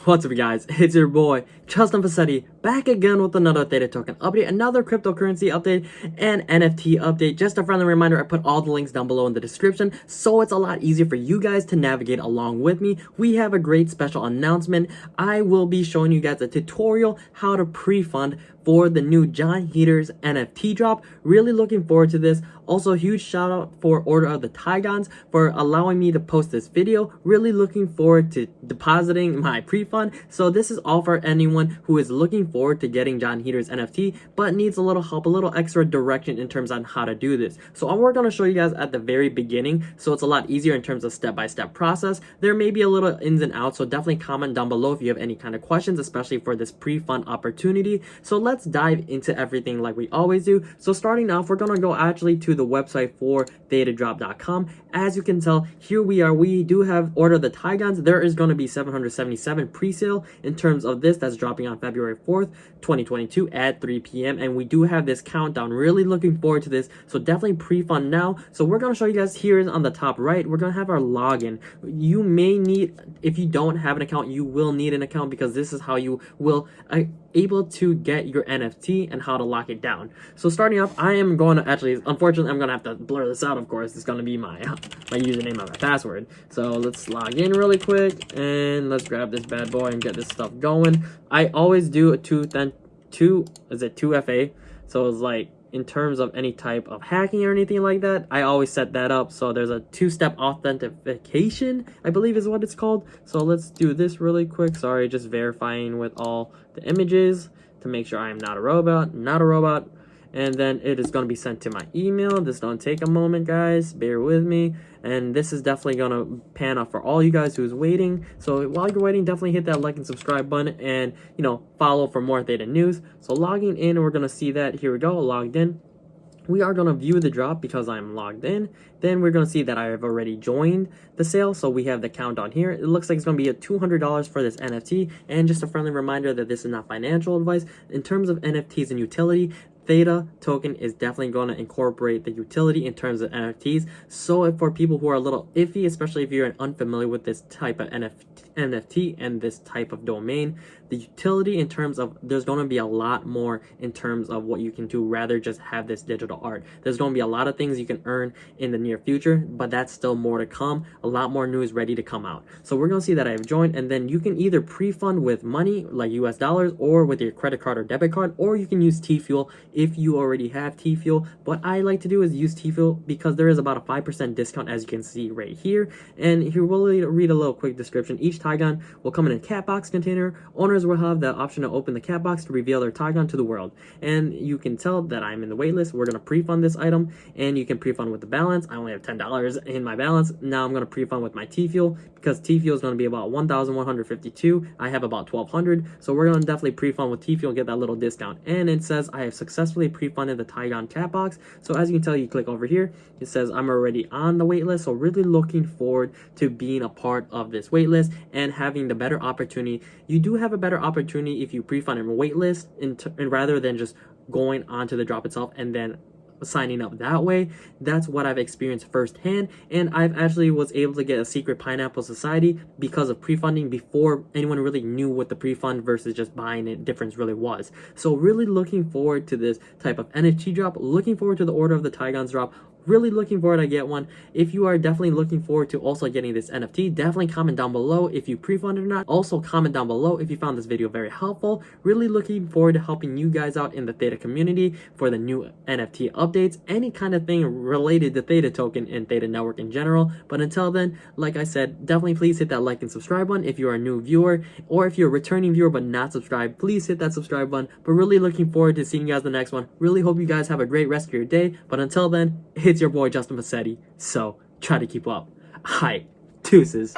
What's up guys, it's your boy Justin Fassetti back again with another Theta token update, another cryptocurrency update, and NFT update. Just a friendly reminder, I put all the links down below in the description so it's a lot easier for you guys to navigate along with me. We have a great special announcement. I will be showing you guys a tutorial how to pre-fund for the new John Heaters NFT drop. Really looking forward to this. Also, huge shout out for Order of the Tigons for allowing me to post this video. Really looking forward to depositing my pre-fund. So this is all for anyone who is looking forward to getting John Heaters NFT but needs a little help, a little extra direction in terms on how to do this. So we're going to show you guys at the very beginning, so it's a lot easier in terms of step-by-step process. There may be a little ins and outs, so definitely comment down below if you have any kind of questions, especially for this pre-fund opportunity. So let's dive into everything like we always do. So starting off, we're going to go actually to the website for thetadrop.com. As you can tell, here we are. We do have Order of the Tigons. There is going to be 777 pre-sale in terms of this. That's dropping on February 4th, 2022 at 3 p.m. And we do have this countdown. Really looking forward to this. So definitely pre-fund now. So we're going to show you guys here on the top right. We're going to have our login. You may need, if you don't have an account, you will need an account because this is how you will able to get your NFT and how to lock it down. So starting off, I am going to actually, unfortunately, I'm going to have to blur this out, of course. It's going to be my username and my password. So let's log in really quick and let's grab this bad boy and get this stuff going. I always do a 2FA. So it's like, in terms of any type of hacking or anything like that, I always set that up. So there's a two-step authentication, I believe is what it's called. So let's do this really quick. Sorry, just verifying with all the images to make sure I am not a robot. And then it is going to be sent to my email. This don't take a moment, guys. Bear with me. And this is definitely going to pan out for all you guys who's waiting. So while you're waiting, definitely hit that like and subscribe button and, follow for more Theta news. So logging in, we're going to see that. Here we go, logged in. We are going to view the drop because I'm logged in. Then we're going to see that I have already joined the sale. So we have the countdown here. It looks like it's going to be $200 for this NFT. And just a friendly reminder that this is not financial advice. In terms of NFTs and utility, Theta token is definitely going to incorporate the utility in terms of NFTs. So for people who are a little iffy, especially if you're unfamiliar with this type of NFT and this type of domain, the utility in terms of there's going to be a lot more in terms of what you can do rather just have this digital art. There's going to be a lot of things you can earn in the near future, but that's still more to come. A lot more news ready to come out. So we're going to see that I have joined, and then you can either pre-fund with money like US dollars or with your credit card or debit card, or you can use TFuel if you already have TFuel. What I like to do is use TFuel because there is about a 5% discount, as you can see right here. And here we'll read a little quick description. Each Tigon will come in a Catbox container. Owners will have the option to open the Catbox to reveal their Tigon to the world. And you can tell that I'm in the waitlist. We're going to pre-fund this item, and you can pre-fund with the balance. I only have $10 in my balance. Now I'm going to pre-fund with my TFuel because TFuel is going to be about 1,152. I have about 1,200. So we're going to definitely pre-fund with TFuel and get that little discount. And it says I have successfully pre-funded the Tigon Catbox. So as you can tell, you click over here, it says I'm already on the waitlist. So really looking forward to being a part of this waitlist and having the better opportunity. You do have a better opportunity if you pre-fund and waitlist and rather than just going onto the drop itself and then signing up that way. That's what I've experienced firsthand, and I've actually was able to get a secret Pineapple Society because of pre-funding before anyone really knew what the pre-fund versus just buying it difference really was. So really looking forward to this type of NFT drop, looking forward to the Order of the Tigons drop. Really looking forward to get one. If you are definitely looking forward to also getting this NFT, definitely comment down below if you pre-funded or not. Also comment down below if you found this video very helpful. Really looking forward to helping you guys out in the Theta community for the new NFT updates, any kind of thing related to Theta token and Theta network in general. But until then, like I said, definitely please hit that like and subscribe button if you're a new viewer, or if you're a returning viewer but not subscribed, please hit that subscribe button. But really looking forward to seeing you guys in the next one. Really hope you guys have a great rest of your day. But until then, it's your boy Justin Fassetti, so try to keep up. Hi, deuces.